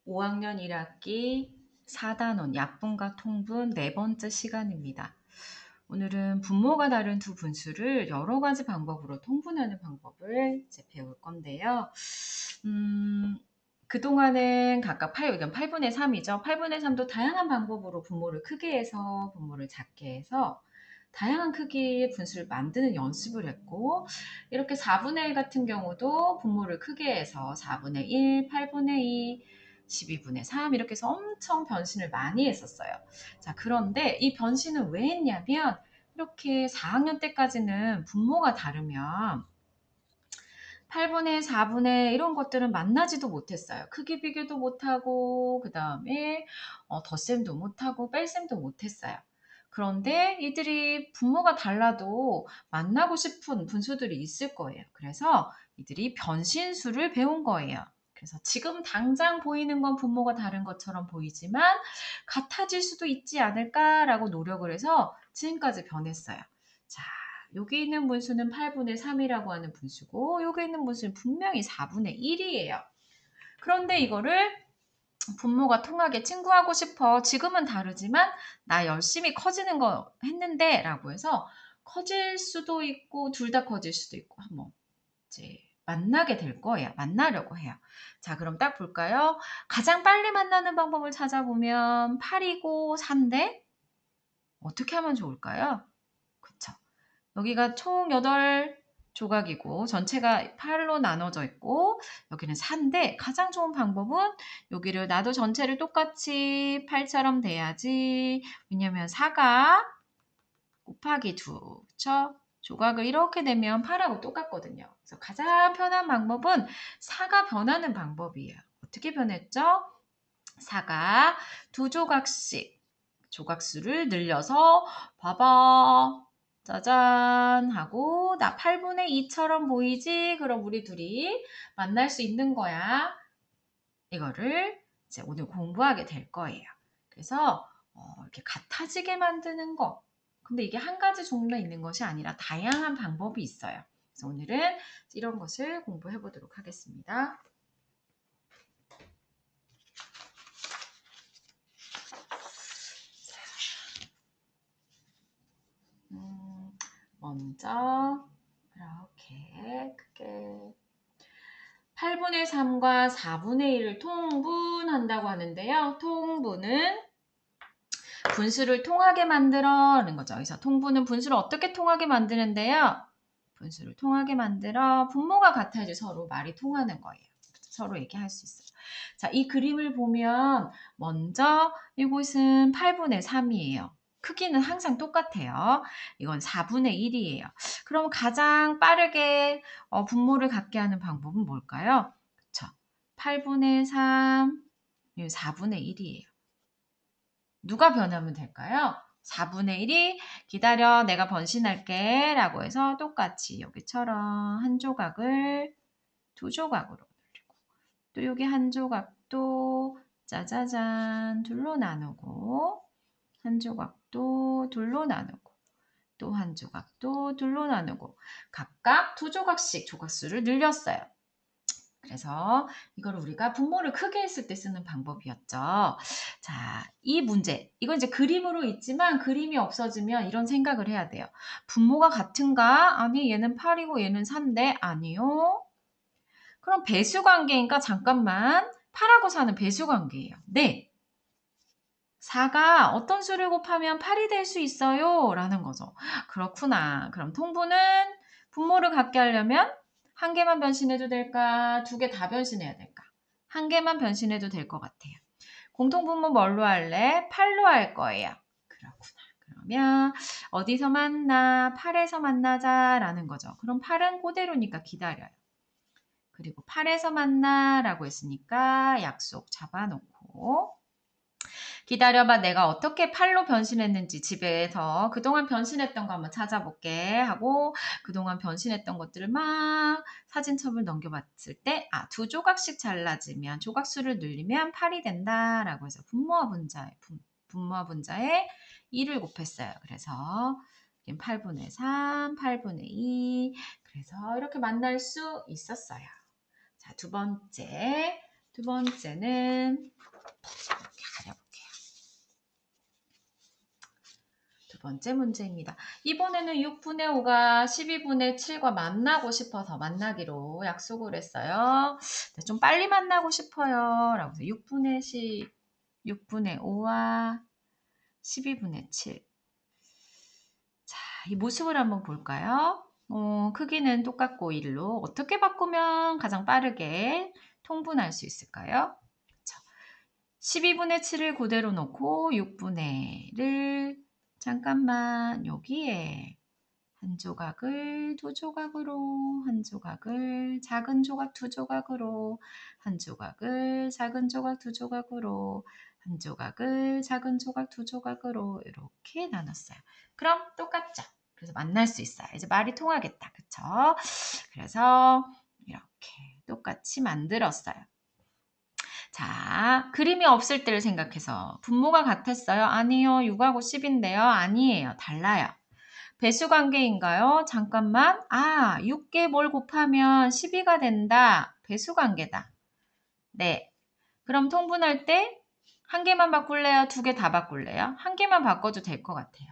5학년 1학기 4단원 약분과 통분 네 번째 시간입니다. 오늘은 분모가 다른 두 분수를 여러 가지 방법으로 통분하는 방법을 이제 배울 건데요. 그동안은 각각 이건 8분의 3이죠. 8분의 3도 다양한 방법으로 분모를 크게 해서 분모를 작게 해서 다양한 크기의 분수를 만드는 연습을 했고, 이렇게 4분의 1 같은 경우도 분모를 크게 해서 4분의 1, 8분의 2, 12분의 3 이렇게 해서 엄청 변신을 많이 했었어요. 자, 그런데 이 변신은 왜 했냐면 이렇게 4학년 때까지는 분모가 다르면 8분의 4분의 이런 것들은 만나지도 못했어요. 크기 비교도 못하고 그 다음에 덧셈도 못하고 뺄셈도 못했어요. 그런데 이들이 분모가 달라도 만나고 싶은 분수들이 있을 거예요. 그래서 이들이 변신수를 배운 거예요. 그래서 지금 당장 보이는 건 분모가 다른 것처럼 보이지만 같아질 수도 있지 않을까라고 노력을 해서 지금까지 변했어요. 자, 여기 있는 분수는 8분의 3이라고 하는 분수고 여기 있는 분수는 분명히 4분의 1이에요. 그런데 이거를 분모가 통하게 친구하고 싶어. 지금은 다르지만 나 열심히 커지는 거 했는데 라고 해서 커질 수도 있고 둘 다 커질 수도 있고 한번 이제 만나게 될 거예요. 만나려고 해요. 자, 그럼 딱 볼까요? 가장 빨리 만나는 방법을 찾아보면 8이고 3인데 어떻게 하면 좋을까요? 그쵸. 여기가 총 8조각이고 전체가 8로 나눠져 있고 여기는 4인데 가장 좋은 방법은 여기를 나도 전체를 똑같이 8처럼 돼야지. 왜냐면 4가 곱하기 2, 그쵸? 조각을 이렇게 되면 8하고 똑같거든요. 그래서 가장 편한 방법은 4가 변하는 방법이에요. 어떻게 변했죠? 4가 2조각씩 조각수를 늘려서 봐봐. 짜잔 하고 나 8분의 2처럼 보이지? 그럼 우리 둘이 만날 수 있는 거야. 이거를 이제 오늘 공부하게 될 거예요. 그래서 이렇게 같아지게 만드는 거. 근데 이게 한 가지 종류만 있는 것이 아니라 다양한 방법이 있어요. 그래서 오늘은 이런 것을 공부해 보도록 하겠습니다. 먼저 이렇게 크게 8분의 3과 4분의 1을 통분한다고 하는데요. 통분은 분수를 통하게 만들어는 거죠. 그래서 통분은 분수를 어떻게 통하게 만드는데요. 분수를 통하게 만들어 분모가 같아야지 서로 말이 통하는 거예요. 서로 얘기할 수 있어요. 자, 이 그림을 보면 먼저 이곳은 8분의 3이에요. 크기는 항상 똑같아요. 이건 4분의 1이에요. 그럼 가장 빠르게 분모를 갖게 하는 방법은 뭘까요? 그쵸? 8분의 3, 4분의 1이에요. 누가 변하면 될까요? 4분의 1이 기다려 내가 변신할게 라고 해서 똑같이 여기처럼 한 조각을 두 조각으로 늘리고 또 여기 한 조각도 짜자잔 둘로 나누고 한 조각도 둘로 나누고 또 한 조각도 둘로 나누고 각각 두 조각씩 조각수를 늘렸어요. 그래서 이걸 우리가 분모를 크게 했을 때 쓰는 방법이었죠. 자, 이 문제. 이건 이제 그림으로 있지만 그림이 없어지면 이런 생각을 해야 돼요. 분모가 같은가? 아니, 얘는 8이고 얘는 4인데 아니요. 그럼 배수 관계인가? 잠깐만. 8하고 4는 배수 관계예요. 네. 4가 어떤 수를 곱하면 8이 될 수 있어요? 라는 거죠. 그렇구나. 그럼 통분은 분모를 갖게 하려면 한 개만 변신해도 될까? 두 개 다 변신해야 될까? 한 개만 변신해도 될 것 같아요. 공통분모 뭘로 할래? 8로 할 거예요. 그렇구나. 그러면 어디서 만나? 8에서 만나자라는 거죠. 그럼 8은 그대로니까 기다려요. 그리고 8에서 만나라고 했으니까 약속 잡아놓고 기다려봐. 내가 어떻게 팔로 변신했는지 집에서 그동안 변신했던 거 한번 찾아볼게 하고 그동안 변신했던 것들을 막 사진첩을 넘겨봤을 때 두 조각씩 잘라지면 조각수를 늘리면 8이 된다라고 해서 분모와 분자에 2를 곱했어요. 그래서 8분의 3, 8분의 2 그래서 이렇게 만날 수 있었어요. 자, 두 번째 두 번째는 이렇게 가려볼게요. 두 번째 문제입니다. 이번에는 6분의 5가 12분의 7과 만나고 싶어서 만나기로 약속을 했어요. 네, 좀 빨리 만나고 싶어요. 라고 해서 6분의 5와 12분의 7. 자, 이 모습을 한번 볼까요? 크기는 똑같고 1로 어떻게 바꾸면 가장 빠르게 통분할 수 있을까요? 그쵸. 12분의 7을 그대로 놓고 6분의 1을 잠깐만 여기에 한 조각을 두 조각으로, 한 조각을 작은 조각 두 조각으로, 한 조각을 작은 조각 두 조각으로, 한 조각을 작은 조각 두 조각으로 이렇게 나눴어요. 그럼 똑같죠? 그래서 만날 수 있어요. 이제 말이 통하겠다. 그쵸? 그래서 이렇게 똑같이 만들었어요. 자, 그림이 없을 때를 생각해서 분모가 같았어요? 아니요. 6하고 10인데요. 아니에요. 달라요. 배수 관계인가요? 잠깐만. 6개 뭘 곱하면 12가 된다. 배수 관계다. 네. 그럼 통분할 때 한 개만 바꿀래요? 두 개 다 바꿀래요? 한 개만 바꿔도 될 것 같아요.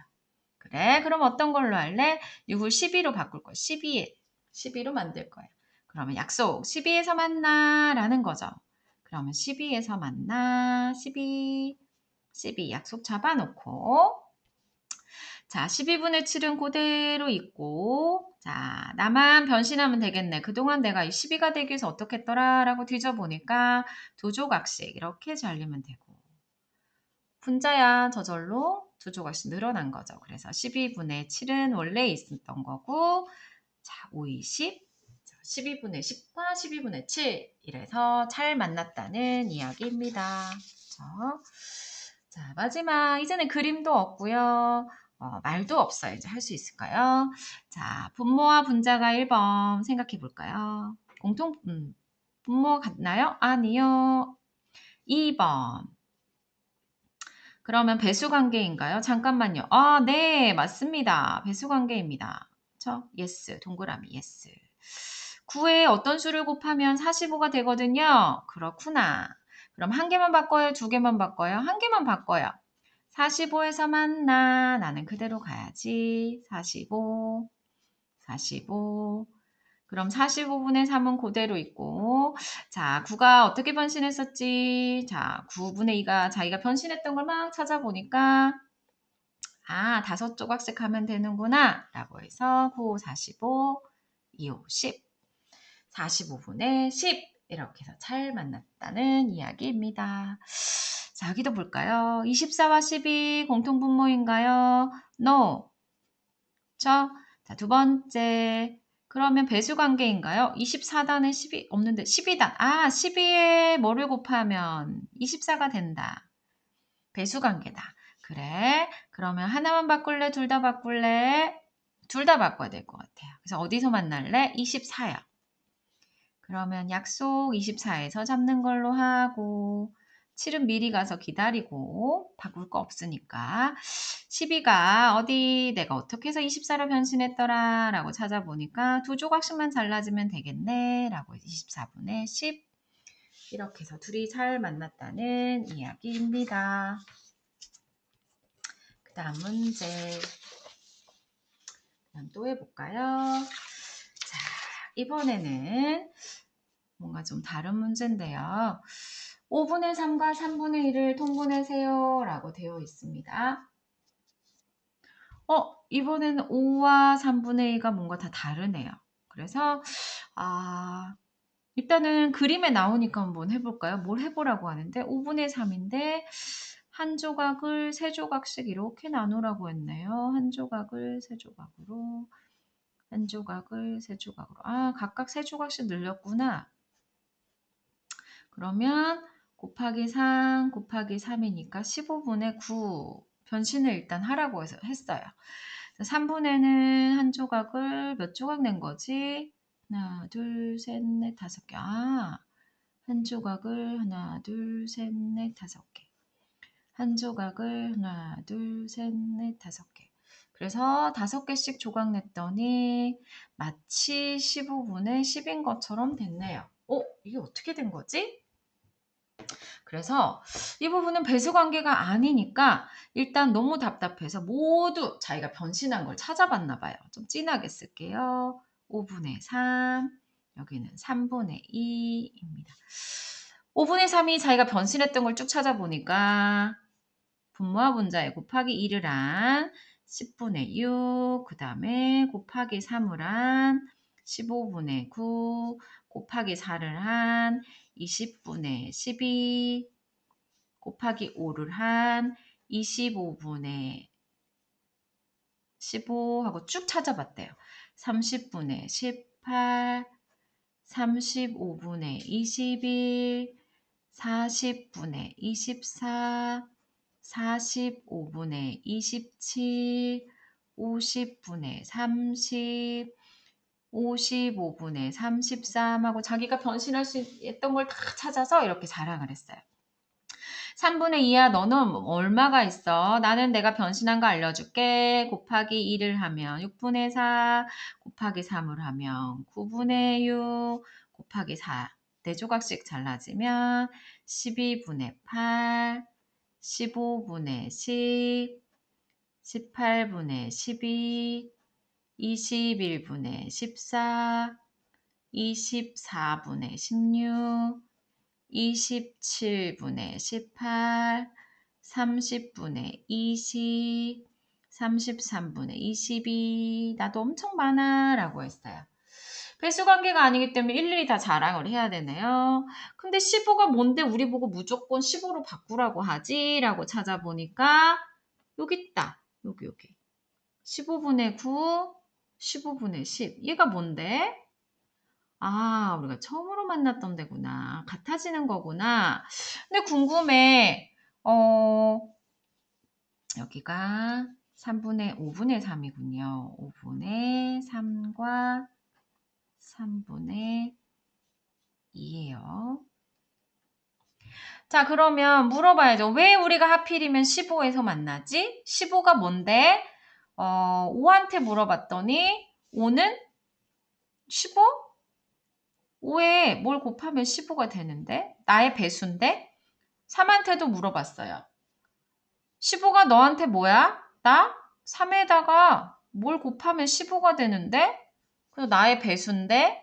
그래. 그럼 어떤 걸로 할래? 6을 12로 바꿀 거야. 12로 만들 거야. 그러면 약속. 12에서 만나. 라는 거죠. 그러면 12에서 만나. 12 약속 잡아놓고 자, 12분의 7은 그대로 있고 자, 나만 변신하면 되겠네. 그동안 내가 12가 되기 위해서 어떻게 했더라? 라고 뒤져보니까 두 조각씩 이렇게 잘리면 되고 분자야 저절로 두 조각씩 늘어난 거죠. 그래서 12분의 7은 원래 있었던 거고 자, 5, 20 12분의 10과 12분의 7 이래서 잘 만났다는 이야기입니다. 그렇죠? 자, 마지막 이제는 그림도 없고요. 말도 없어요. 이제 할 수 있을까요? 자, 분모와 분자가 1번 생각해 볼까요? 분모 같나요? 아니요. 2번. 그러면 배수 관계인가요? 잠깐만요. 네, 맞습니다. 배수 관계입니다. 그렇죠? yes, 동그라미 yes. 9에 어떤 수를 곱하면 45가 되거든요. 그렇구나. 그럼 한 개만 바꿔요? 두 개만 바꿔요? 한 개만 바꿔요. 45에서 만나. 나는 그대로 가야지. 45. 그럼 45분의 3은 그대로 있고 자 9가 어떻게 변신했었지? 자 9분의 2가 자기가 변신했던 걸 막 찾아보니까 다섯 조각씩 하면 되는구나 라고 해서 9, 45, 2, 5, 10 45분의 10 이렇게 해서 잘 만났다는 이야기입니다. 자 여기도 볼까요? 24와 10이 공통분모인가요? No. 그쵸? 자, 두 번째. 그러면 배수 관계인가요? 24단에 10이 없는데 12단. 12에 뭐를 곱하면 24가 된다. 배수 관계다. 그래. 그러면 하나만 바꿀래? 둘 다 바꿀래? 둘 다 바꿔야 될 것 같아요. 그래서 어디서 만날래? 24요. 그러면 약속 24에서 잡는 걸로 하고 7은 미리 가서 기다리고 바꿀 거 없으니까 12가 어디 내가 어떻게 해서 24로 변신했더라 라고 찾아보니까 두 조각씩만 잘라주면 되겠네 라고 24분의 10 이렇게 해서 둘이 잘 만났다는 이야기입니다. 그 다음 문제 그럼 또 해볼까요? 자 이번에는 뭔가 좀 다른 문제인데요. 5분의 3과 3분의 1을 통분하세요 라고 되어 있습니다. 이번에는 5와 3분의 2가 뭔가 다 다르네요. 그래서 일단은 그림에 나오니까 한번 해볼까요? 뭘 해보라고 하는데 5분의 3인데 한 조각을 세 조각씩 이렇게 나누라고 했네요. 한 조각을 세 조각으로 한 조각을 세 조각으로 각각 세 조각씩 늘렸구나. 그러면 곱하기 3 곱하기 3이니까 15분의 9 변신을 일단 하라고 했어요. 3분의는 한 조각을 몇 조각 낸 거지? 하나, 둘, 셋, 넷, 다섯 개. 한 조각을 하나, 둘, 셋, 넷, 다섯 개. 한 조각을 하나, 둘, 셋, 넷, 다섯 개. 그래서 5개씩 조각 냈더니 마치 15분의 10인 것처럼 됐네요. 이게 어떻게 된 거지? 그래서 이 부분은 배수 관계가 아니니까 일단 너무 답답해서 모두 자기가 변신한 걸 찾아봤나 봐요. 좀 진하게 쓸게요. 5분의 3, 여기는 3분의 2입니다. 5분의 3이 자기가 변신했던 걸 쭉 찾아보니까 분모와 분자에 곱하기 2를 한 10분의 6, 그 다음에 곱하기 3을 한 15분의 9, 곱하기 4를 한 20분의 12, 곱하기 5를 한 25분의 15 하고 쭉 찾아봤대요. 30분의 18, 35분의 21, 40분의 24, 45분의 27, 50분의 30, 55분의 33 하고 자기가 변신할 수 있던 걸 다 찾아서 이렇게 자랑을 했어요. 3분의 2야 너는 얼마가 있어? 나는 내가 변신한 거 알려줄게. 곱하기 2를 하면 6분의 4, 곱하기 3을 하면 9분의 6, 곱하기 4. 4조각씩 잘라지면 12분의 8, 15분의 10, 18분의 12, 21분의 14, 24분의 16, 27분의 18, 30분의 20, 33분의 22. 나도 엄청 많아 라고 했어요. 배수 관계가 아니기 때문에 일일이 다 자랑을 해야 되네요. 근데 15가 뭔데 우리 보고 무조건 15로 바꾸라고 하지? 라고 찾아보니까 여기 있다. 여기. 15분의 9, 15분의 10. 얘가 뭔데? 아, 우리가 처음으로 만났던 데구나. 같아지는 거구나. 근데 궁금해. 여기가 3분의 5분의 3이군요. 5분의 3과 3분의 2예요. 자, 그러면 물어봐야죠. 왜 우리가 하필이면 15에서 만나지? 15가 뭔데? 5한테 물어봤더니 5는 15? 5에 뭘 곱하면 15가 되는데? 나의 배수인데? 3한테도 물어봤어요. 15가 너한테 뭐야? 나? 3에다가 뭘 곱하면 15가 되는데? 그래서 나의 배수인데?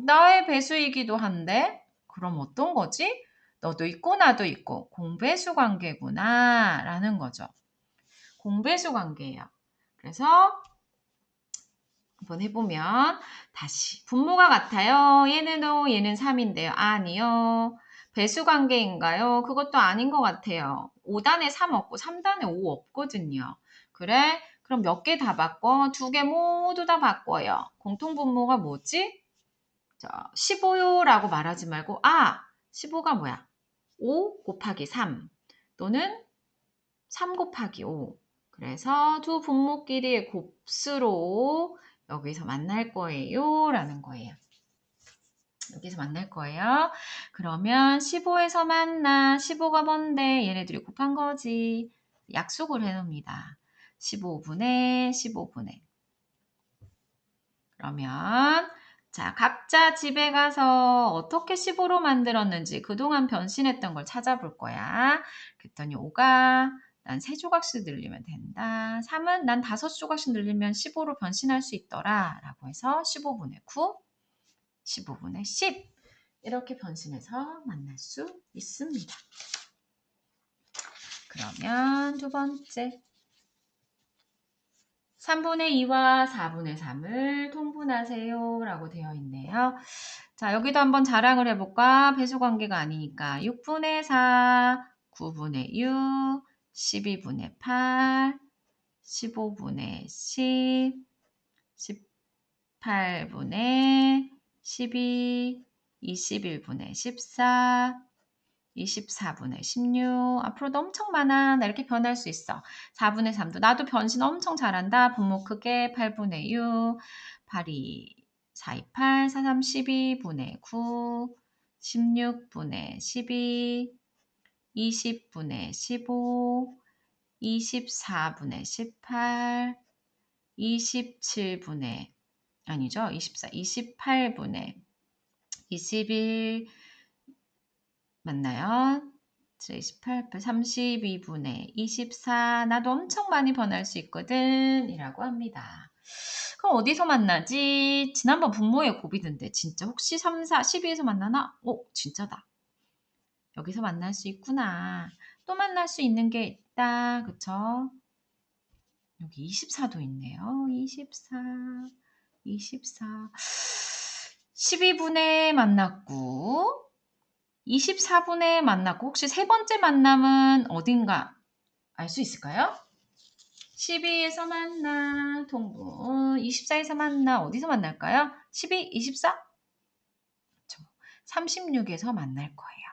나의 배수이기도 한데? 그럼 어떤 거지? 너도 있고 나도 있고 공배수 관계구나 라는 거죠. 공배수 관계예요. 그래서 한번 해보면 다시 분모가 같아요. 얘는 5, 얘는 3인데요. 아니요. 배수 관계인가요? 그것도 아닌 것 같아요. 5단에 3 없고 3단에 5 없거든요. 그래? 그럼 몇 개 다 바꿔? 2개 모두 다 바꿔요. 공통분모가 뭐지? 15요라고 말하지 말고 15가 뭐야? 5 곱하기 3 또는 3 곱하기 5. 그래서 두 분모끼리의 곱수로 여기서 만날 거예요. 라는 거예요. 여기서 만날 거예요. 그러면 15에서 만나. 15가 뭔데? 얘네들이 곱한 거지. 약속을 해놓습니다. 15분의 15분의. 그러면 자, 각자 집에 가서 어떻게 15로 만들었는지 그동안 변신했던 걸 찾아볼 거야. 그랬더니 5가 난 3조각씩 늘리면 된다. 3은 난 5조각씩 늘리면 15로 변신할 수 있더라. 라고 해서 15분의 9, 15분의 10 이렇게 변신해서 만날 수 있습니다. 그러면 두 번째 3분의 2와 4분의 3을 통분하세요 라고 되어 있네요. 자, 여기도 한번 자랑을 해볼까? 배수관계가 아니니까 6분의 4, 9분의 6, 12분의 8, 15분의 10, 18분의 12, 21분의 14, 24분의 16. 앞으로도 엄청 많아. 나 이렇게 변할 수 있어. 4분의 3도. 나도 변신 엄청 잘한다. 분모 크게 8분의 6, 8이 4, 2, 8, 4, 3, 12분의 9, 16분의 12, 20분의 15, 24분의 18, 27분의 아니죠. 24, 28분의 21, 맞나요? 28, 32분의 24. 나도 엄청 많이 변할 수 있거든. 이라고 합니다. 그럼 어디서 만나지? 지난번 분모의 곱이던데 진짜 혹시 3, 4, 12에서 만나나? 오, 진짜다. 여기서 만날 수 있구나. 또 만날 수 있는 게 있다. 그쵸? 여기 24도 있네요. 24, 24. 12분에 만났고 24분에 만났고 혹시 세 번째 만남은 어딘가 알 수 있을까요? 12에서 만나 동분 24에서 만나 어디서 만날까요? 12, 24? 그렇죠. 36에서 만날 거예요.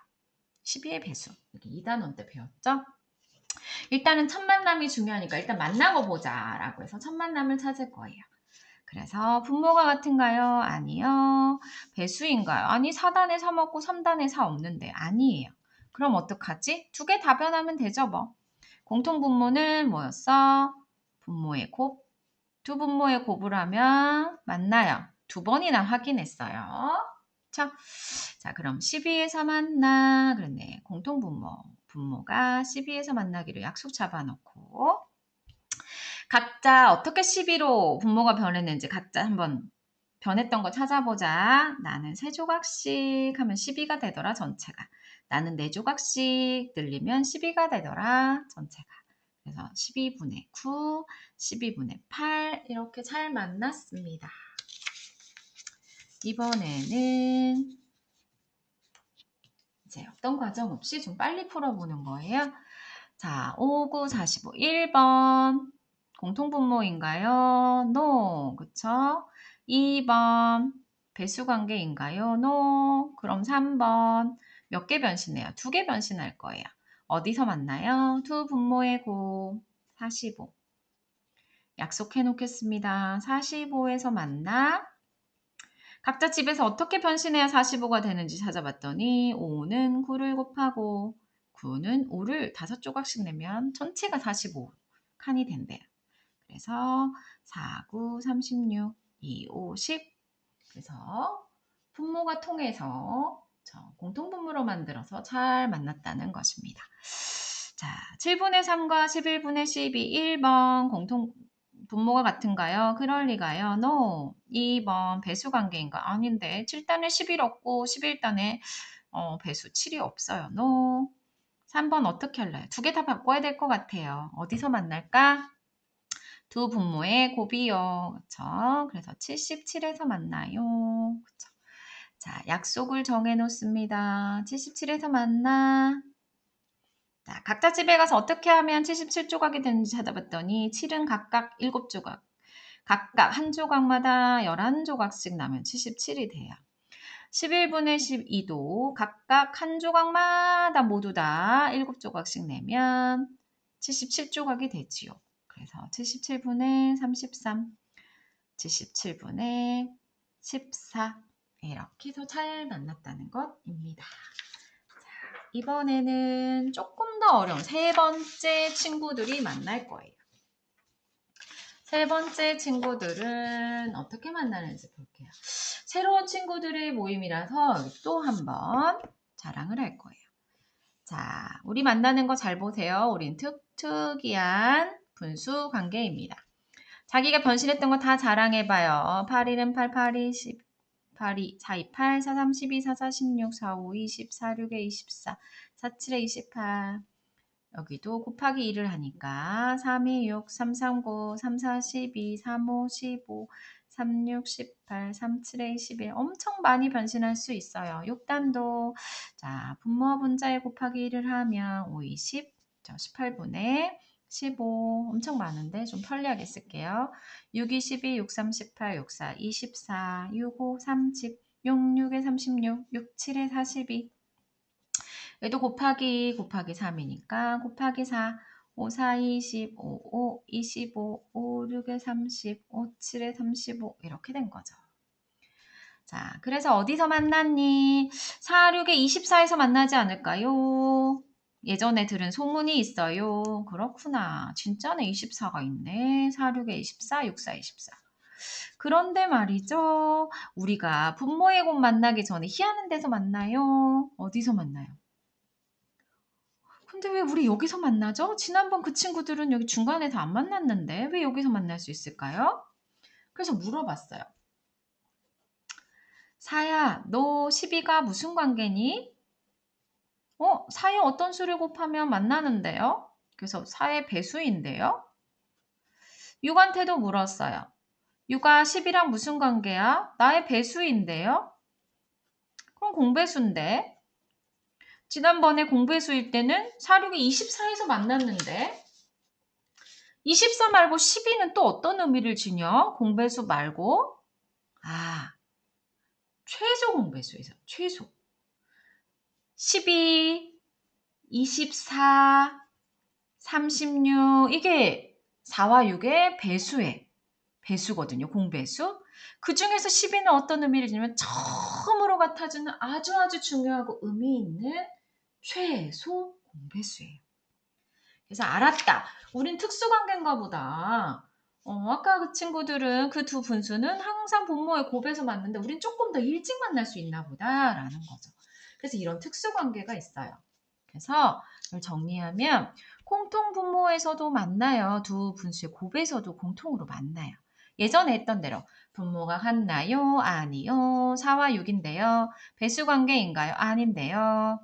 12의 배수. 여기 2단원 때 배웠죠? 일단은 첫 만남이 중요하니까 일단 만나고 보자 라고 해서 첫 만남을 찾을 거예요. 그래서 분모가 같은가요? 아니요. 배수인가요? 아니 4단에 3 없고 3단에 4 없는데 아니에요. 그럼 어떡하지? 두 개 다 변하면 되죠 뭐. 공통분모는 뭐였어? 분모의 곱. 두 분모의 곱을 하면 맞나요? 두 번이나 확인했어요. 자, 그럼 12에서 만나. 그랬네. 공통분모. 분모가 12에서 만나기로 약속 잡아놓고 각자 어떻게 12로 분모가 변했는지 각자 한번 변했던 거 찾아보자. 나는 3조각씩 하면 12가 되더라, 전체가. 나는 4조각씩 늘리면 12가 되더라, 전체가. 그래서 12분의 9, 12분의 8 이렇게 잘 만났습니다. 이번에는 이제 어떤 과정 없이 좀 빨리 풀어보는 거예요. 자, 5, 9, 45, 1번. 공통분모인가요? No. 그쵸? 2번. 배수관계인가요? No. 그럼 3번. 몇 개 변신해요? 2개 변신할 거예요. 어디서 만나요? 두 분모의 곱. 45. 약속해 놓겠습니다. 45에서 만나. 각자 집에서 어떻게 변신해야 45가 되는지 찾아봤더니 5는 9를 곱하고 9는 5를 5조각씩 내면 전체가 45칸이 된대요. 그래서 4, 9, 36, 2, 5, 10. 그래서 분모가 통해서 공통분모로 만들어서 잘 만났다는 것입니다. 자, 7분의 3과 11분의 12, 1번 공통 분모가 같은가요? 그럴 리가요. No. 2번 배수관계인가? 아닌데 7단에 11 없고 11단에 배수 7이 없어요. No. 3번 어떻게 할래요? 두 개 다 바꿔야 될 것 같아요. 어디서 만날까? 두 분모의 곱이요. 그쵸? 그래서 77에서 만나요. 그쵸? 자, 약속을 정해 놓습니다. 77에서 만나. 자, 각자 집에 가서 어떻게 하면 77조각이 되는지 찾아봤더니 7은 각각 7조각. 각각 한 조각마다 11조각씩 나면 77이 돼요. 11분의 12도 각각 한 조각마다 모두 다 7조각씩 내면 77조각이 되지요. 그래서 77분의 33, 77분의 14 이렇게 해서 잘 만났다는 것입니다. 이번에는 조금 더 어려운 세 번째 친구들이 만날 거예요. 세 번째 친구들은 어떻게 만나는지 볼게요. 새로운 친구들의 모임이라서 또 한번 자랑을 할 거예요. 자, 우리 만나는 거 잘 보세요. 우린 특이한 분수 관계입니다. 자기가 변신했던 거 다 자랑해봐요. 8일은 8, 8이 10, 8이 4, 2, 8, 4, 3, 12, 4, 4, 16, 4, 5, 20, 4, 6에 24, 4, 7에 28. 여기도 곱하기 2를 하니까 3, 2, 6, 3, 3, 9, 3, 4, 12, 3, 5, 15, 3, 6, 18, 3, 7에 21. 엄청 많이 변신할 수 있어요. 6단도 자 분모와 분자에 곱하기 1을 하면 5, 20, 18분의 15 엄청 많은데 좀 편리하게 쓸게요. 6, 22, 6, 3, 18, 6, 4, 24, 6, 5, 30, 6, 6에 36, 6, 7에 42. 얘도 곱하기 3이니까 곱하기 4, 5, 4, 20, 5, 5, 25, 5, 6에 30, 5, 7에 35 이렇게 된 거죠. 자, 그래서 어디서 만났니? 4, 6에 24에서 만나지 않을까요? 예전에 들은 소문이 있어요. 그렇구나. 진짜네 24가 있네. 4, 6에 24, 6, 4, 24. 그런데 말이죠. 우리가 분모의 곱 만나기 전에 희하는 데서 만나요? 어디서 만나요? 근데 왜 우리 여기서 만나죠? 지난번 그 친구들은 여기 중간에서 안 만났는데 왜 여기서 만날 수 있을까요? 그래서 물어봤어요. 사야, 너 12가 무슨 관계니? 사에 어떤 수를 곱하면 만나는데요? 그래서 사의 배수인데요. 6한테도 물었어요. 6아 10이랑 무슨 관계야? 나의 배수인데요. 그럼 공배수인데. 지난번에 공배수일 때는 4, 6이 24에서 만났는데 24 말고 12는 또 어떤 의미를 지녀? 공배수 말고 최소 공배수에서 최소 12, 24, 36 이게 4와 6의 배수거든요. 공배수. 그 중에서 12는 어떤 의미를 지냐면 처음으로 같아주는 아주 중요하고 의미 있는 최소 공배수예요. 그래서 알았다. 우린 특수관계인가 보다. 아까 그 친구들은 그 두 분수는 항상 분모의 곱에서 만났는데 우린 조금 더 일찍 만날 수 있나 보다라는 거죠. 그래서 이런 특수관계가 있어요. 그래서 이걸 정리하면 공통 분모에서도 만나요. 두 분수의 곱에서도 공통으로 만나요. 예전에 했던 대로 분모가 같나요? 아니요. 4와 6인데요. 배수관계인가요? 아닌데요.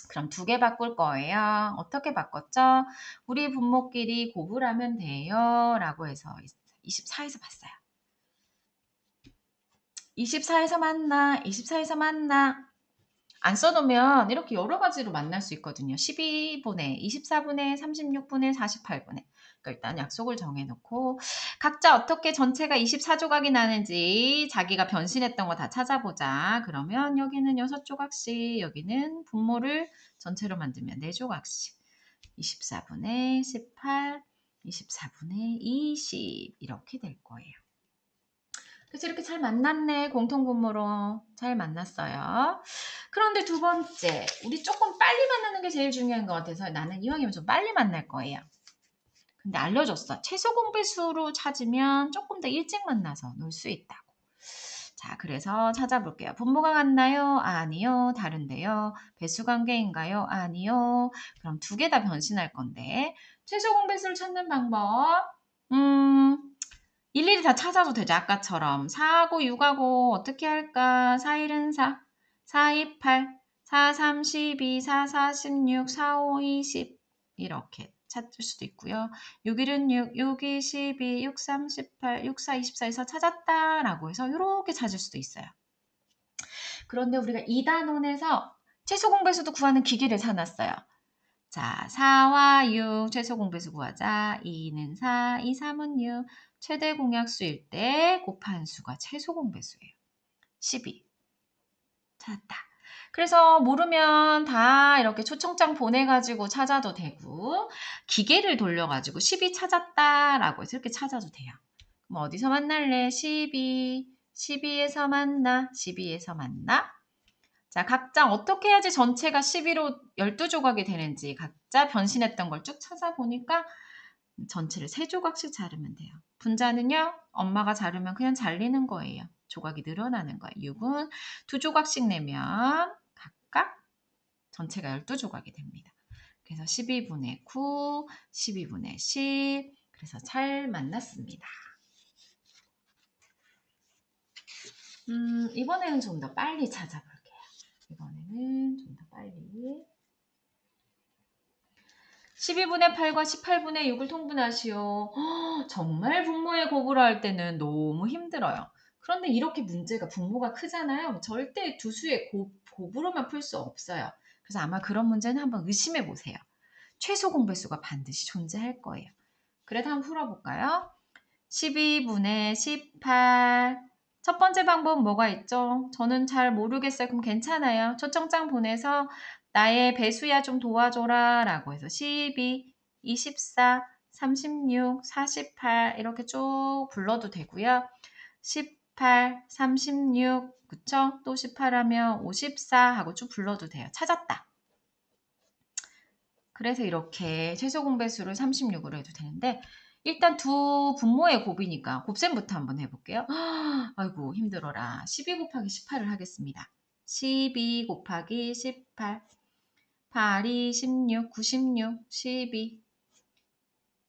그럼 두 개 바꿀 거예요. 어떻게 바꿨죠? 우리 분모끼리 곱을 하면 돼요. 라고 해서 24에서 봤어요. 24에서 만나, 24에서 만나. 안 써놓으면 이렇게 여러 가지로 만날 수 있거든요. 12분의, 24분의, 36분의, 48분의. 그러니까 일단 약속을 정해놓고 각자 어떻게 전체가 24조각이 나는지 자기가 변신했던 거 다 찾아보자. 그러면 여기는 6조각씩, 여기는 분모를 전체로 만들면 4조각씩. 24분의 18, 24분의 20 이렇게 될 거예요. 그래서 이렇게 잘 만났네. 공통분모로 잘 만났어요. 그런데 두 번째, 우리 조금 빨리 만나는 게 제일 중요한 것 같아서 나는 이왕이면 좀 빨리 만날 거예요. 근데 알려줬어. 최소 공배수로 찾으면 조금 더 일찍 만나서 놀 수 있다고. 자, 그래서 찾아볼게요. 분모가 같나요? 아니요. 다른데요. 배수 관계인가요? 아니요. 그럼 두 개 다 변신할 건데 최소 공배수를 찾는 방법 일일이 다 찾아도 되죠. 아까처럼 4하고 6하고 어떻게 할까? 4, 1은 4, 4, 2, 8, 4, 3, 12, 4, 4, 16, 4, 5, 20 이렇게 찾을 수도 있고요. 6, 1은 6, 6, 2, 12, 6, 3, 18, 6, 4, 24에서 찾았다라고 해서 이렇게 찾을 수도 있어요. 그런데 우리가 2단원에서 최소 공배수도 구하는 기기를 사놨어요. 자, 4와 6 최소 공배수 구하자. 2는 4, 2, 3은 6. 최대 공약수일 때 곱한 수가 최소 공배수예요. 12. 찾았다. 그래서 모르면 다 이렇게 초청장 보내가지고 찾아도 되고 기계를 돌려가지고 12 찾았다라고 해서 이렇게 찾아도 돼요. 그럼 어디서 만날래? 12. 12에서 만나. 12에서 만나. 자, 각자 어떻게 해야지 전체가 12로 12조각이 되는지 각자 변신했던 걸 쭉 찾아보니까 전체를 3조각씩 자르면 돼요. 분자는요, 엄마가 자르면 그냥 잘리는 거예요. 조각이 늘어나는 거예요. 6은 2조각씩 내면 각각 전체가 12조각이 됩니다. 그래서 12분의 9, 12분의 10. 그래서 잘 만났습니다. 이번에는 좀 더 빨리 찾아볼게요. 이번에는 좀 더 빨리. 12분의 8과 18분의 6을 통분하시오. 정말 분모의 곱으로 할 때는 너무 힘들어요. 그런데 이렇게 문제가 분모가 크잖아요. 절대 두 수의 곱으로만 풀 수 없어요. 그래서 아마 그런 문제는 한번 의심해 보세요. 최소 공배수가 반드시 존재할 거예요. 그래서 한번 풀어볼까요? 12분의 18. 첫 번째 방법은 뭐가 있죠? 저는 잘 모르겠어요. 그럼 괜찮아요. 초청장 보내서 나의 배수야 좀 도와줘라 라고 해서 12, 24, 36, 48 이렇게 쭉 불러도 되고요. 18, 36, 그쵸? 또 18 하면 54 하고 쭉 불러도 돼요. 찾았다. 그래서 이렇게 최소 공배수를 36으로 해도 되는데 일단 두 분모의 곱이니까 곱셈부터 한번 해볼게요. 아이고 힘들어라. 12 곱하기 18을 하겠습니다. 12 곱하기 18 8, 2, 16, 96, 12.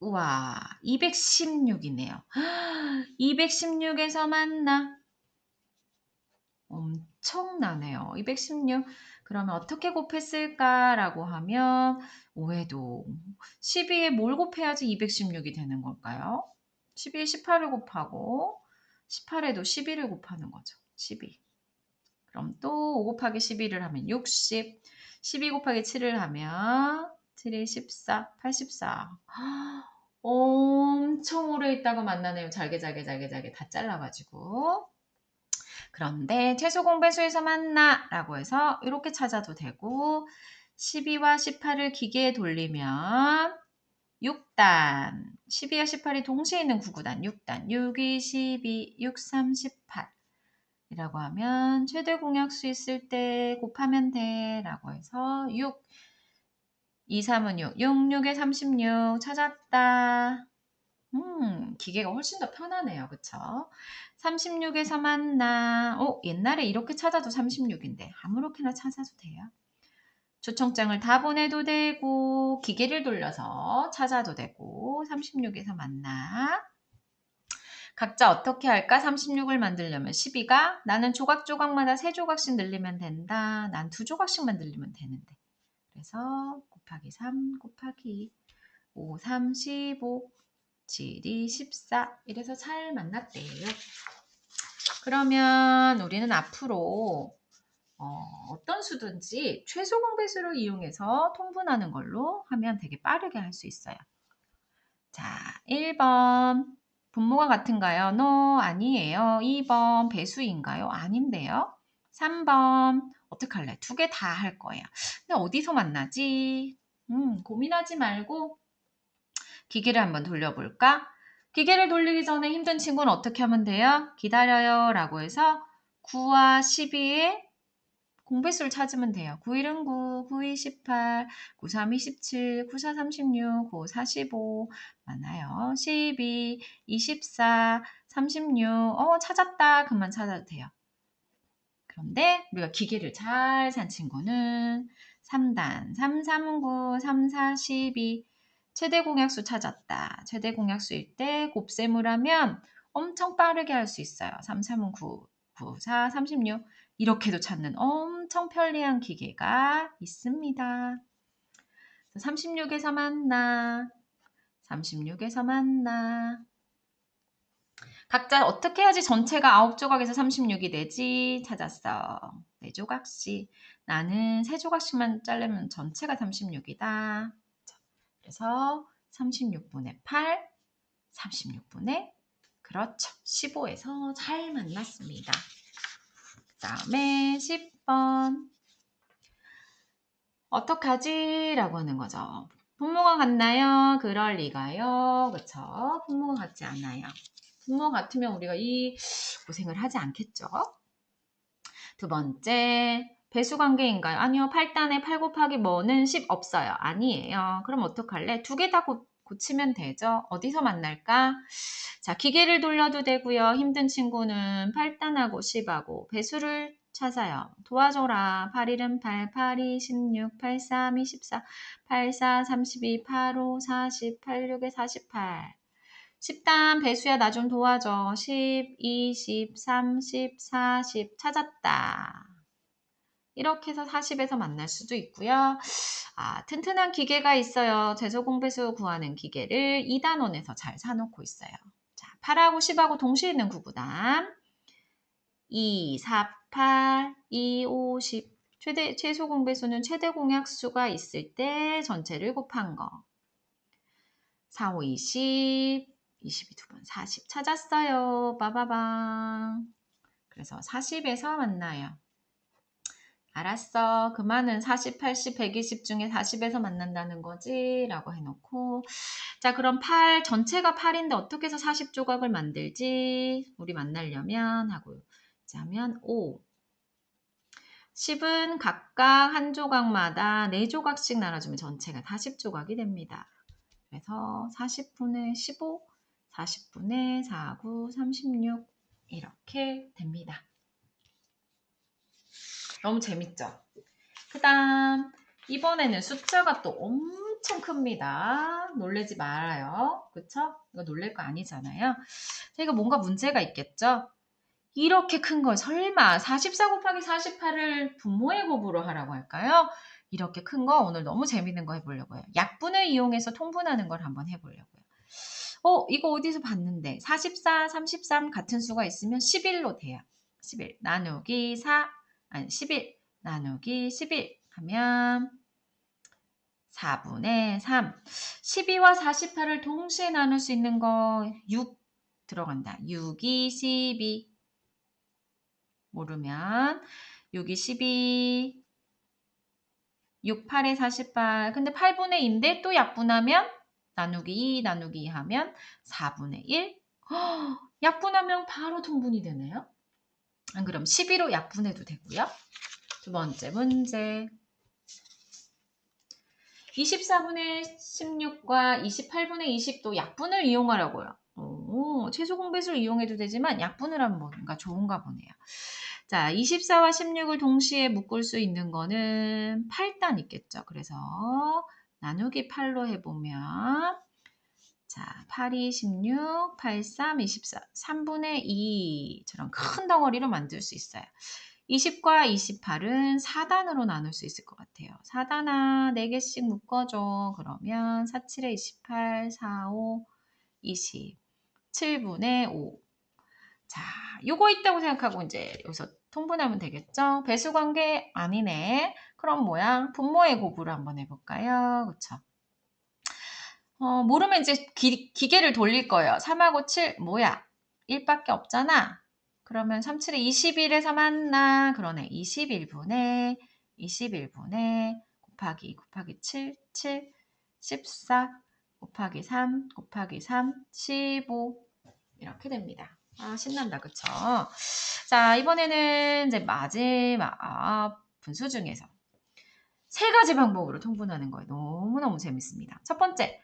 우와, 216이네요. 216에서 만나. 엄청나네요. 216. 그러면 어떻게 곱했을까라고 하면 오해도 12에 뭘 곱해야지 216이 되는 걸까요? 12에 18을 곱하고 18에도 11을 곱하는 거죠. 12. 그럼 또 5 곱하기 12를 하면 60. 12 곱하기 7을 하면 7이 14, 84. 엄청 오래 있다가 만나네요. 잘게 다 잘라가지고. 그런데 최소 공배수에서 만나 라고 해서 이렇게 찾아도 되고 12와 18을 기계에 돌리면 6단 12와 18이 동시에 있는 구구단 6단 6, 2, 12, 6, 3, 18 이라고 하면 최대 공약수 있을 때 곱하면 돼 라고 해서 6, 2, 3은 6, 6, 6에 36 찾았다. 기계가 훨씬 더 편하네요. 그쵸? 36에서 만나. 옛날에 이렇게 찾아도 36인데 아무렇게나 찾아도 돼요. 초청장을 다 보내도 되고 기계를 돌려서 찾아도 되고 36에서 만나. 각자 어떻게 할까? 36을 만들려면 12가 나는 조각조각마다 3조각씩 늘리면 된다. 난 2조각씩만 늘리면 되는데. 그래서 곱하기 3 곱하기 5, 3, 15 7이 14 이래서 잘 만났대요. 그러면 우리는 앞으로 어떤 수든지 최소 공배수를 이용해서 통분하는 걸로 하면 되게 빠르게 할 수 있어요. 자, 1번 분모가 같은가요? No, 아니에요. 2번 배수인가요? 아닌데요. 3번 어떡할래? 2개 다 할 거예요. 근데 어디서 만나지? 고민하지 말고 기계를 한번 돌려볼까? 기계를 돌리기 전에 힘든 친구는 어떻게 하면 돼요? 기다려요 라고 해서 9와 12의 공배수를 찾으면 돼요. 9일은 9, 9이 18, 93이 17, 94 36, 95 45 많아요. 12, 24, 36 찾았다. 그만 찾아도 돼요. 그런데 우리가 기계를 잘 산 친구는 3단 3, 3, 9, 3, 4, 12 최대 공약수 찾았다. 최대 공약수일 때 곱셈을 하면 엄청 빠르게 할 수 있어요. 3, 3은 9, 9, 4, 36 이렇게도 찾는 엄청 편리한 기계가 있습니다. 36에서 만나. 36에서 만나. 각자 어떻게 해야지 전체가 9조각에서 36이 되지? 찾았어. 4조각씩. 나는 3조각씩만 자르면 전체가 36이다. 그래서 36분의 8, 36분의 그렇죠. 15에서 잘 만났습니다. 그 다음에 10번. 어떡하지? 라고 하는 거죠. 분모가 같나요? 그럴 리가요. 그쵸? 분모가 같지 않아요. 분모 같으면 우리가 이 고생을 하지 않겠죠? 두 번째, 배수 관계인가요? 아니요. 8단에 8 곱하기 뭐는 10 없어요. 아니에요. 그럼 어떡할래? 2개 다 고치면 되죠. 어디서 만날까? 자, 기계를 돌려도 되고요. 힘든 친구는 8단하고 10하고 배수를 찾아요. 도와줘라. 8일은 8, 8이 16, 8, 3이 14, 8, 4, 32, 8, 5, 40, 8, 6에 48. 10단 배수야 나 좀 도와줘. 10, 20, 30, 40 찾았다. 이렇게 해서 40에서 만날 수도 있고요. 튼튼한 기계가 있어요. 제소공배수 구하는 기계를 2단원에서 잘 사놓고 있어요. 자, 8하고 10하고 동시에 있는 구구단 2, 4, 8, 2, 5, 10 최소 공배수는 최대 공약수가 있을 때 전체를 곱한 거 4, 5, 20 22 두 번 40 찾았어요. 빠바방. 그래서 40에서 만나요. 알았어. 그만은 40, 80, 120 중에 40에서 만난다는 거지? 라고 해놓고 자 그럼 8 전체가 8인데 어떻게 해서 40조각을 만들지? 우리 만나려면 하고 자면 5 10은 각각 한 조각마다 4조각씩 나눠주면 전체가 40조각이 됩니다. 그래서 40분의 15 40분의 4, 9, 36 이렇게 됩니다. 너무 재밌죠? 그 다음 이번에는 숫자가 또 엄청 큽니다. 놀라지 말아요. 그쵸? 이거 놀랄 거 아니잖아요. 자, 이거 뭔가 문제가 있겠죠? 이렇게 큰 걸 설마 44 곱하기 48을 분모의 곱으로 하라고 할까요? 이렇게 큰 거 오늘 너무 재밌는 거 해보려고요. 약분을 이용해서 통분하는 걸 한번 해보려고요. 이거 어디서 봤는데 44, 33 같은 수가 있으면 11로 돼요. 11 나누기 4, 아니 11 나누기 11 하면 4분의 3. 12와 48을 동시에 나눌 수 있는 거 6 들어간다. 6이 12. 모르면 6이 12, 6, 8에 48. 근데 8분의 2인데 또 약분하면 나누기 2, 나누기 2 하면 4분의 1. 약분하면 바로 통분이 되네요. 그럼 12로 약분해도 되고요. 두 번째 문제. 24분의 16과 28분의 20도 약분을 이용하라고요. 최소 공배수를 이용해도 되지만 약분을 하면 뭔가 좋은가 보네요. 자, 24와 16을 동시에 묶을 수 있는 거는 8단 있겠죠. 그래서 나누기 8로 해보면 자, 8이 16, 8, 3, 24, 3분의 2처럼 큰 덩어리로 만들 수 있어요. 20과 28은 4단으로 나눌 수 있을 것 같아요. 4단아 4개씩 묶어줘. 그러면 4, 7에 28, 4, 5, 20, 7분의 5. 자, 요거 있다고 생각하고 이제 여기서 통분하면 되겠죠? 배수관계 아니네. 그럼 뭐야? 분모의 곱으로 한번 해볼까요? 그쵸? 모르면 이제 기계를 돌릴 거예요. 3하고 7 뭐야? 1밖에 없잖아. 그러면 3, 7에 21에서 만나. 그러네. 21분의 곱하기 7, 7, 14 곱하기 3 곱하기 3, 15 이렇게 됩니다. 아, 신난다. 그쵸? 자, 이번에는 이제 마지막 분수 중에서 세 가지 방법으로 통분하는 거예요. 너무너무 재밌습니다. 첫 번째,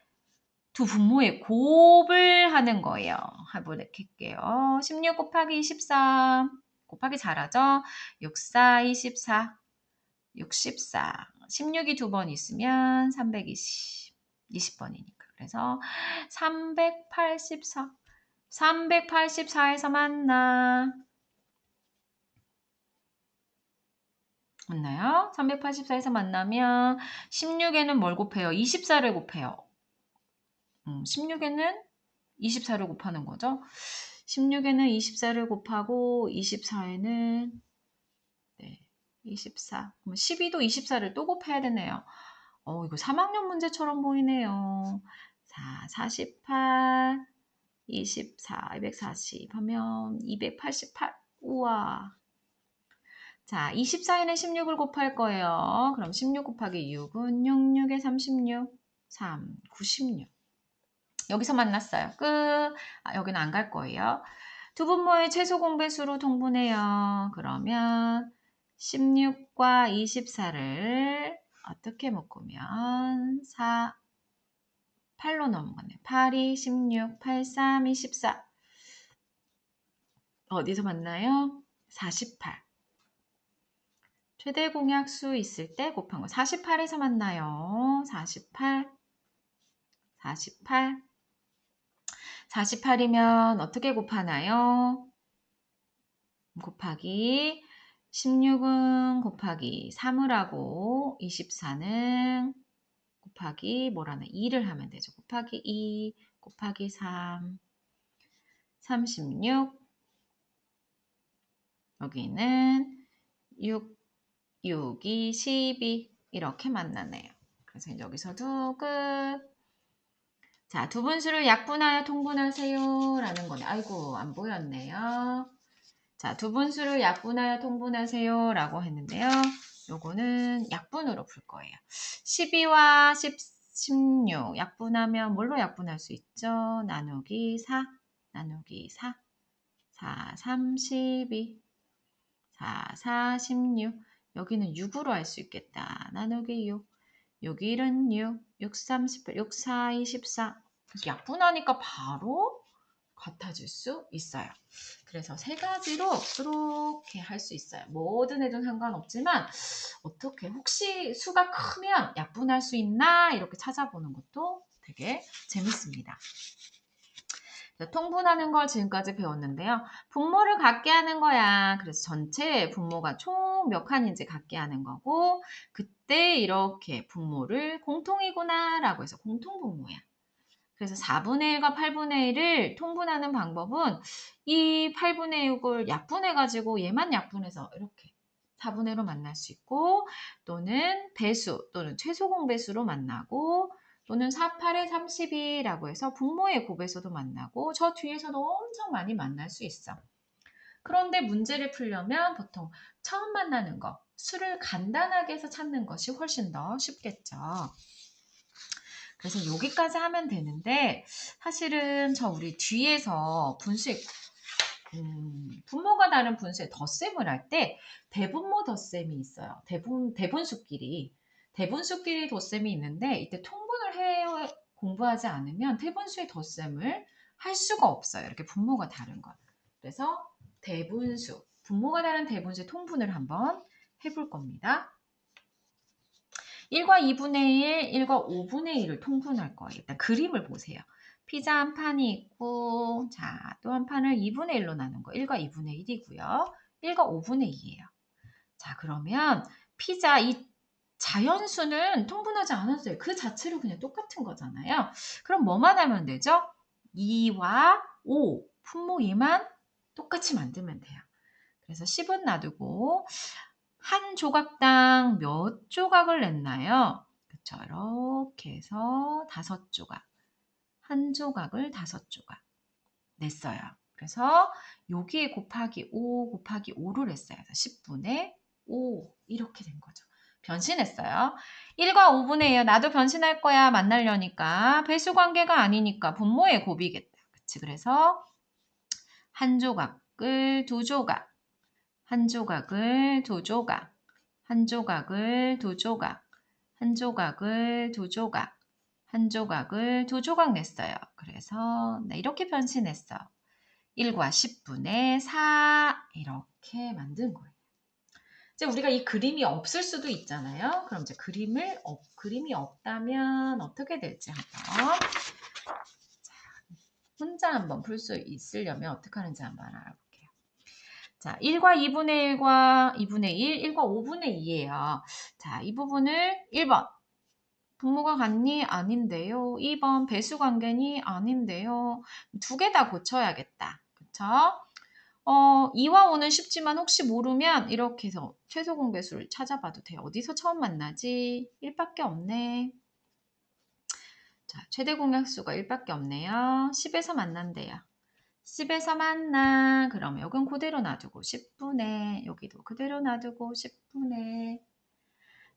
두 분모의 곱을 하는 거예요. 해볼게요. 16 곱하기 23 곱하기 잘하죠? 6, 4, 24, 64. 16이 두 번 있으면 320, 20번이니까. 그래서 384. 384에서 만나. 맞나요? 384에서 만나면 16에는 뭘 곱해요? 24를 곱해요. 16에는 24를 곱하는 거죠. 16에는 24를 곱하고 24에는 네, 24. 그럼 12도 24를 또 곱해야 되네요. 이거 3학년 문제처럼 보이네요. 자, 48, 24, 240 하면 288. 우와. 자, 24에는 16을 곱할 거예요. 그럼 16 곱하기 6은 66에 36, 3, 96. 여기서 만났어요. 끝. 여기는 안 갈 거예요. 두 분모의 최소 공배수로 통분해요. 그러면 16과 24를 어떻게 묶으면 4, 8로 넘어가네. 8, 2, 16, 8, 3, 24. 어디서 만나요? 48. 최대 공약수 있을 때 곱한 거. 48에서 만나요. 48. 48. 48이면 어떻게 곱하나요? 곱하기 16은 곱하기 3을 하고 24는 곱하기 뭐라나 2를 하면 되죠. 곱하기 2 곱하기 3 36 여기는 6 6이 12 이렇게 만나네요. 그래서 여기서도 끝. 자, 두 분수를 약분하여 통분하세요 라는 거네. 아이고 안 보였네요. 자, 두 분수를 약분하여 통분하세요 라고 했는데요. 요거는 약분으로 풀 거예요. 12와 16 약분하면 뭘로 약분할 수 있죠? 나누기 4, 나누기 4, 4, 32, 4, 46. 여기는 6으로 할 수 있겠다. 나누기 6, 6, 1은 6, 6, 38, 6, 4, 24. 그래서 약분하니까 바로 같아질 수 있어요. 그래서 세 가지로 이렇게 할 수 있어요. 뭐든 해도 상관없지만 어떻게 혹시 수가 크면 약분할 수 있나 이렇게 찾아보는 것도 되게 재밌습니다. 자, 통분하는 걸 지금까지 배웠는데요. 분모를 갖게 하는 거야. 그래서 전체 분모가 총 몇 칸인지 갖게 하는 거고 그때 이렇게 분모를 공통이구나 라고 해서 공통분모야. 그래서 4분의 1과 8분의 1을 통분하는 방법은 이 8분의 6을 약분해가지고 얘만 약분해서 이렇게 4분의 1로 만날 수 있고 또는 배수 또는 최소 공배수로 만나고 또는 4, 8에 32라고 해서 분모의 곱에서도 만나고 저 뒤에서도 엄청 많이 만날 수 있어. 그런데 문제를 풀려면 보통 처음 만나는 거, 수를 간단하게 해서 찾는 것이 훨씬 더 쉽겠죠. 그래서 여기까지 하면 되는데 사실은 저 우리 뒤에서 분수의 분모가 다른 분수의 덧셈을 할 때 대분모 덧셈이 있어요. 대분수끼리 덧셈이 있는데 이때 통분을 해 공부하지 않으면 대분수의 덧셈을 할 수가 없어요. 이렇게 분모가 다른 것. 그래서 대분수, 분모가 다른 대분수의 통분을 한번 해볼 겁니다. 1과 2분의 1, 1과 5분의 1을 통분할 거예요. 일단 그림을 보세요. 피자 한 판이 있고 자, 또 한 판을 2분의 1로 나눈 거. 1과 2분의 1이고요. 1과 5분의 2예요. 자, 그러면 피자 이 자연수는 통분하지 않았어요. 그 자체로 그냥 똑같은 거잖아요. 그럼 뭐만 하면 되죠? 2와 5, 분모 2만 똑같이 만들면 돼요. 그래서 10은 놔두고 한 조각당 몇 조각을 냈나요? 그쵸. 이렇게 해서 5조각. 한 조각을 5조각 냈어요. 그래서 여기에 곱하기 5 곱하기 5를 했어요. 10분의 5 이렇게 된 거죠. 변신했어요. 1과 5분의 2야. 나도 변신할 거야. 만나려니까. 배수 관계가 아니니까 분모의 곱이겠다. 그치? 그래서 한 조각을 2조각. 한 조각을 2조각, 한 조각을 2조각, 한 조각을 2조각, 한 조각을 2조각 냈어요. 그래서 이렇게 변신했어. 1과 10분의 4 이렇게 만든 거예요. 이제 우리가 이 그림이 없을 수도 있잖아요. 그럼 이제 그림이 없다면 어떻게 될지 한번 혼자 한번 풀 수 있으려면 어떻게 하는지 한번 알아볼게요. 자, 1과 2분의 1과 2분의 1, 1과 5분의 2예요. 자, 이 부분을 1번. 분모가 같니? 아닌데요. 2번 배수 관계니? 아닌데요. 두 개 다 고쳐야겠다. 그쵸? 2와 5는 쉽지만 혹시 모르면 이렇게 해서 최소 공배수를 찾아봐도 돼요. 어디서 처음 만나지? 1밖에 없네. 자, 최대 공약수가 1밖에 없네요. 10에서 만난대요. 10에서 만나. 그럼 여긴 그대로 놔두고 10분의 여기도 그대로 놔두고 10분의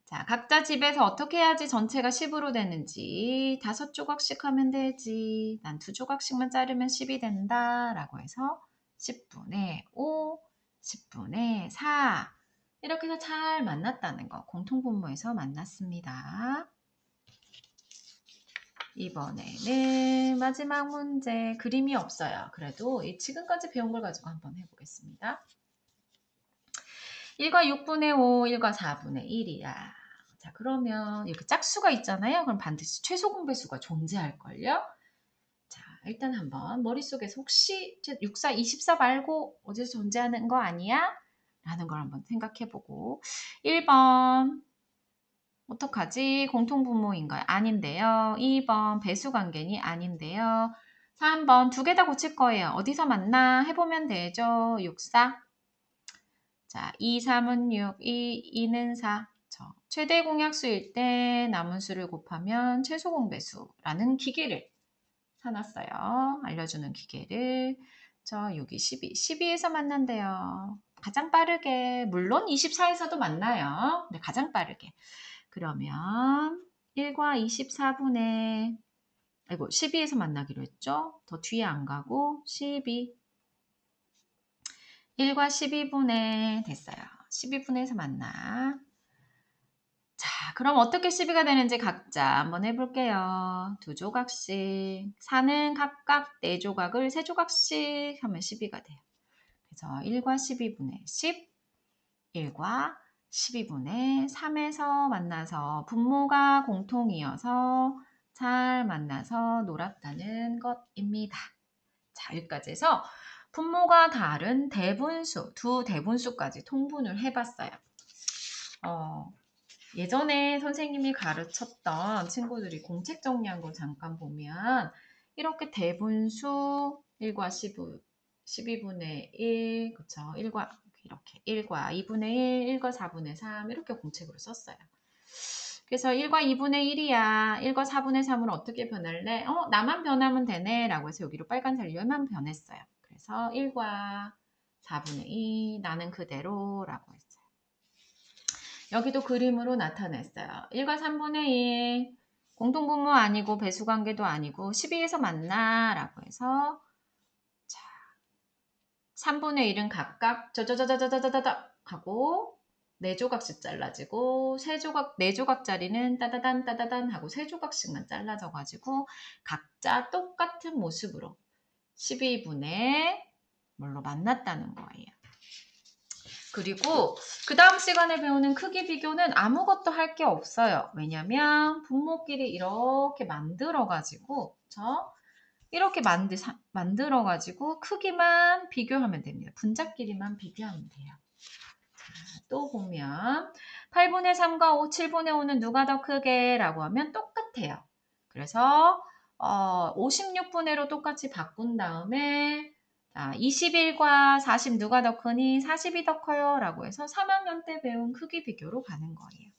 자, 각자 집에서 어떻게 해야지 전체가 10으로 되는지 5조각씩 하면 되지. 난 2조각씩만 자르면 10이 된다. 라고 해서 10분의 5, 10분의 4 이렇게 해서 잘 만났다는 거 공통분모에서 만났습니다. 이번에는 마지막 문제 그림이 없어요. 그래도 지금까지 배운 걸 가지고 한번 해보겠습니다. 1과 6분의 5, 1과 4분의 1이야. 자, 그러면 이렇게 짝수가 있잖아요. 그럼 반드시 최소 공배수가 존재할걸요? 자, 일단 한번 머릿속에서 혹시 6, 4, 24 말고 어디서 존재하는 거 아니야? 라는 걸 한번 생각해보고 1번 어떡하지? 공통분모인가요? 아닌데요. 2번 배수관계니? 아닌데요. 3번 두 개 다 고칠 거예요. 어디서 만나? 해보면 되죠. 6, 4. 자, 2, 3은 6, 2는 4. 최대 공약수일 때 남은 수를 곱하면 최소 공배수라는 기계를 사놨어요. 알려주는 기계를. 저 여기 12. 12에서 만난대요. 가장 빠르게. 물론 24에서도 만나요. 근데 가장 빠르게. 그러면 1과 24분의 12에서 만나기로 했죠? 더 뒤에 안 가고 12 1과 12분의 됐어요. 12분에서 만나 자, 그럼 어떻게 시비가 되는지 각자 한번 해볼게요. 두 조각씩. 4는 각각 4조각을 3조각씩 하면 시비가 돼요. 그래서 1과 12분의 10, 1과 12분의 3에서 만나서 분모가 공통이어서 잘 만나서 놀았다는 것입니다. 자, 여기까지 해서 분모가 다른 대분수, 두 대분수까지 통분을 해봤어요. 예전에 선생님이 가르쳤던 친구들이 공책 정리한 거 잠깐 보면 이렇게 대분수 1과 12분의 1, 그쵸? 1과 이렇게 1과 2분의 1, 1과 4분의 3 이렇게 공책으로 썼어요. 그래서 1과 2분의 1이야. 1과 4분의 3을 어떻게 변할래? 나만 변하면 되네 라고 해서 여기로 빨간 살려만 변했어요. 그래서 1과 4분의 2 나는 그대로 라고 했어요. 여기도 그림으로 나타냈어요. 1과 3분의 1 공통분모 아니고 배수관계도 아니고 12에서 만나 라고 해서 자 3분의 1은 각각 저저저저저저저저 하고 4조각씩 잘라지고 4조각짜리는 따다단 따다단 하고 3조각씩만 잘라져 가지고 각자 똑같은 모습으로 12분의 뭘로 만났다는 거예요. 그리고 그 다음 시간에 배우는 크기 비교는 아무것도 할 게 없어요. 왜냐면 분모끼리 이렇게 만들어가지고 이렇게 만들어가지고 크기만 비교하면 됩니다. 분자끼리만 비교하면 돼요. 자, 또 보면 8분의 3과 7분의 5는 누가 더 크게? 라고 하면 똑같아요. 그래서 56분의로 똑같이 바꾼 다음에 자, 21과 40 누가 더 크니? 40이 더 커요. 라고 해서 3학년 때 배운 크기 비교로 가는 거예요.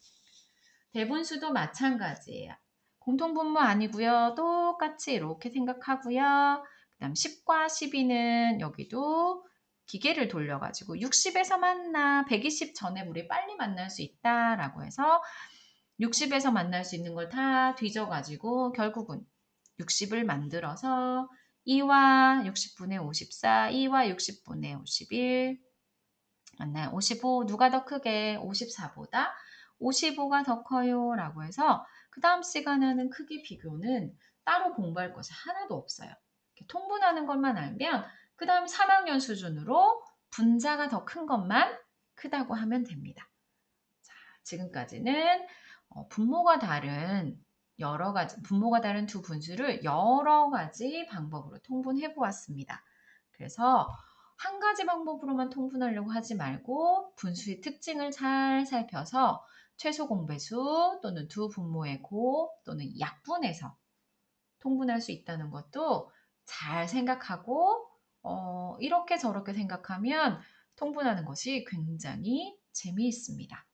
대분수도 마찬가지예요. 공통분모 아니고요. 똑같이 이렇게 생각하고요. 그 다음 10과 12는 여기도 기계를 돌려가지고 60에서 만나 120 전에 우리 빨리 만날 수 있다라고 해서 60에서 만날 수 있는 걸 다 뒤져가지고 결국은 60을 만들어서 2와 60분의 54, 2와 60분의 51 맞나요? 55 누가 더 크게? 54보다 55가 더 커요 라고 해서 그 다음 시간에는 크기 비교는 따로 공부할 것이 하나도 없어요. 통분하는 것만 알면 그 다음 3학년 수준으로 분자가 더 큰 것만 크다고 하면 됩니다. 자, 지금까지는 분모가 다른 분모가 다른 두 분수를 여러 가지 방법으로 통분해 보았습니다. 그래서 한 가지 방법으로만 통분하려고 하지 말고 분수의 특징을 잘 살펴서 최소 공배수 또는 두 분모의 곱 또는 약분해서 통분할 수 있다는 것도 잘 생각하고 이렇게 저렇게 생각하면 통분하는 것이 굉장히 재미있습니다.